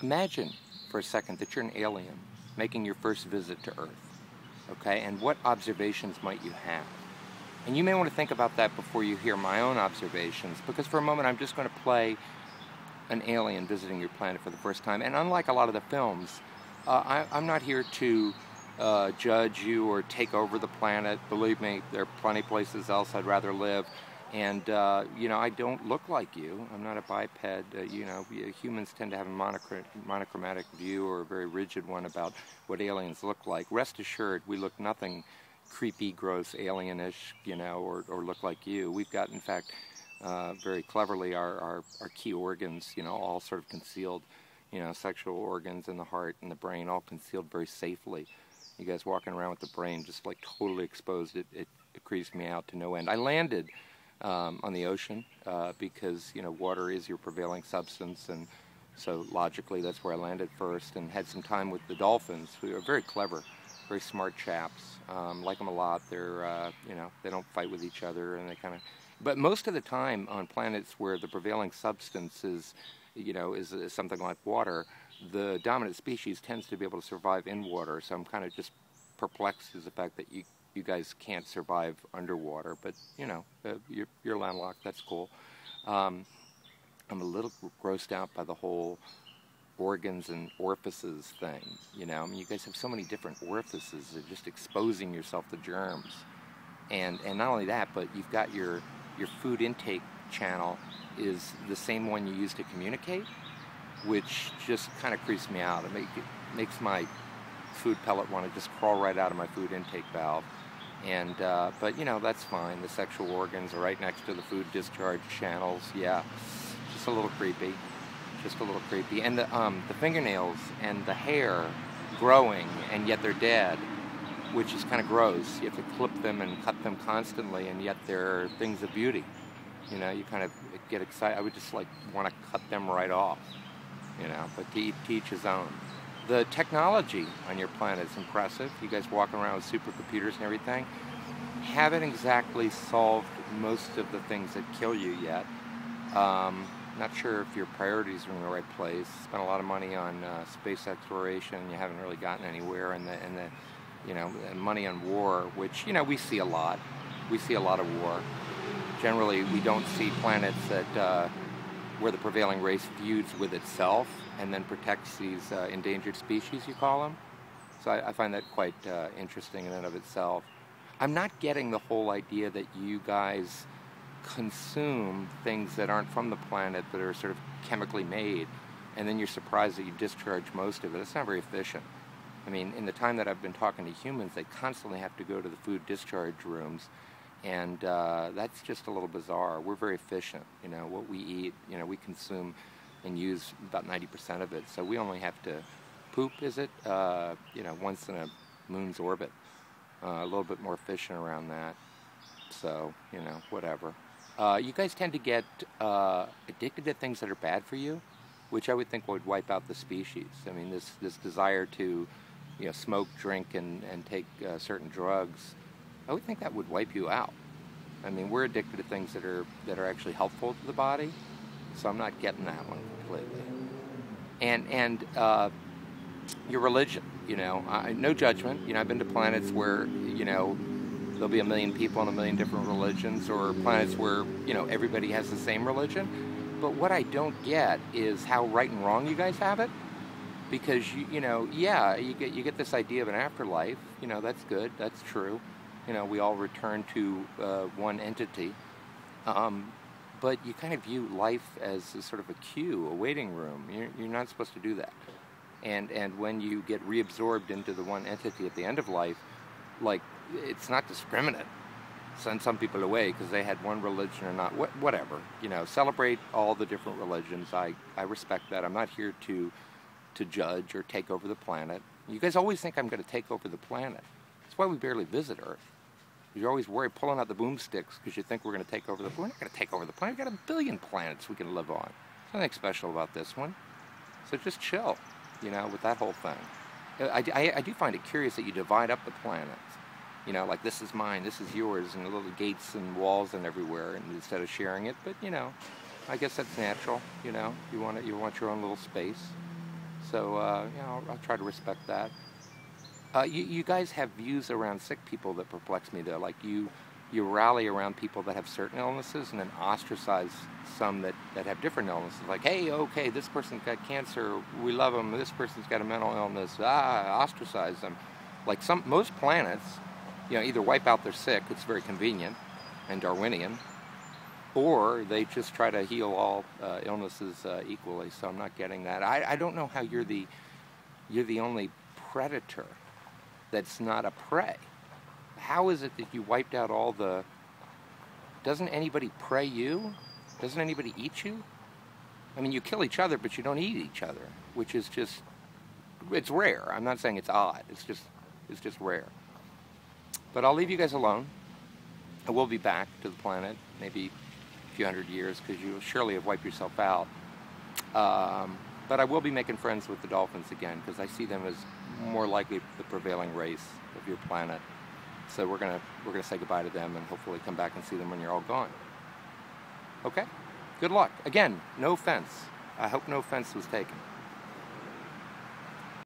Imagine for a second that you're an alien making your first visit to Earth, okay? And what observations might you have? And you may want to think about that before you hear my own observations, because for a moment I'm just going to play an alien visiting your planet for the first time. And unlike a lot of the films, I'm not here to judge you or take over the planet. Believe me, there are plenty of places else I'd rather live. And, I don't look like you. I'm not a biped. Humans tend to have a monochromatic view, or a very rigid one, about what aliens look like. Rest assured, we look nothing creepy, gross, alienish, or look like you. We've got, in fact, very cleverly, our key organs, all sort of concealed, sexual organs in the heart and the brain, all concealed very safely. You guys walking around with the brain just like totally exposed, it creeps me out to no end. I landed on the ocean because, water is your prevailing substance, and so logically that's where I landed first, and had some time with the dolphins, who are very clever, very smart chaps. Like them a lot. They're, they don't fight with each other, and they kind of... But most of the time on planets where the prevailing substance is something like water, the dominant species tends to be able to survive in water. So I'm kind of just perplexed as the fact that you guys can't survive underwater. But you're landlocked. That's cool. I'm a little grossed out by the whole organs and orifices thing. You guys have so many different orifices. They're just exposing yourself to germs. And not only that, but you've got your food intake channel is the same one you use to communicate, which just kind of creeps me out. It makes my food pellet want to just crawl right out of my food intake valve. And but that's fine. The sexual organs are right next to the food discharge channels. Yeah, just a little creepy. Just a little creepy. And the fingernails and the hair growing, and yet they're dead, which is kind of gross. You have to clip them and cut them constantly, and yet they're things of beauty. You kind of get excited. I would just want to cut them right off. But to each his own. The technology on your planet is impressive. You guys walking around with supercomputers and everything. Haven't exactly solved most of the things that kill you yet. Not sure if your priorities are in the right place. Spent a lot of money on space exploration. You haven't really gotten anywhere, and money on war, which we see a lot. We see a lot of war. Generally, we don't see planets that where the prevailing race feuds with itself and then protects these endangered species, you call them. So I find that quite interesting in and of itself. I'm not getting the whole idea that you guys consume things that aren't from the planet, that are sort of chemically made, and then you're surprised that you discharge most of it. It's not very efficient. I mean, in the time that I've been talking to humans, they constantly have to go to the food discharge rooms, and that's just a little bizarre. We're very efficient. What we eat, we consume and use about 90% of it. So we only have to poop, once in a moon's orbit. A little bit more efficient around that. So, whatever. You guys tend to get addicted to things that are bad for you, which I would think would wipe out the species. I mean, this desire to, smoke, drink, and take certain drugs, I would think that would wipe you out. I mean, we're addicted to things that are actually helpful to the body, so I'm not getting that one completely. And your religion, no judgment. I've been to planets where, there'll be 1 million people in 1 million different religions, or planets where, everybody has the same religion. But what I don't get is how right and wrong you guys have it. Because, you get this idea of an afterlife. That's good. That's true. We all return to one entity. But you kind of view life as a sort of a queue, a waiting room. You're not supposed to do that. And when you get reabsorbed into the one entity at the end of life, it's not discriminate. Send some people away because they had one religion or not. Whatever. Celebrate all the different religions. I respect that. I'm not here to judge or take over the planet. You guys always think I'm going to take over the planet. That's why we barely visit Earth. You're always worried, pulling out the boomsticks because you think we're going to take over the planet. We're not going to take over the planet. We've got 1 billion planets we can live on. There's nothing special about this one. So just chill, with that whole thing. I do find it curious that you divide up the planets. Like this is mine, this is yours, and little gates and walls and everywhere, and instead of sharing it. But I guess that's natural. You want your own little space. So, I'll try to respect that. You guys have views around sick people that perplex me, though. Like you rally around people that have certain illnesses and then ostracize some that have different illnesses. Like, hey, okay, this person's got cancer, we love them. This person's got a mental illness, ostracize them. Like most planets, either wipe out their sick, it's very convenient and Darwinian, or they just try to heal all illnesses equally. So I'm not getting that. I don't know how you're the only predator that's not a prey. How is it that you wiped out all the... Doesn't anybody prey you? Doesn't anybody eat you? I mean, you kill each other, but you don't eat each other, which is just... It's rare. I'm not saying it's odd. It's just rare. But I'll leave you guys alone. I will be back to the planet, maybe a few hundred years, because you surely have wiped yourself out. But I will be making friends with the dolphins again, because I see them as more likely the prevailing race of your planet. So we're gonna say goodbye to them and hopefully come back and see them when you're all gone. Okay? Good luck. Again, no offense. I hope no offense was taken.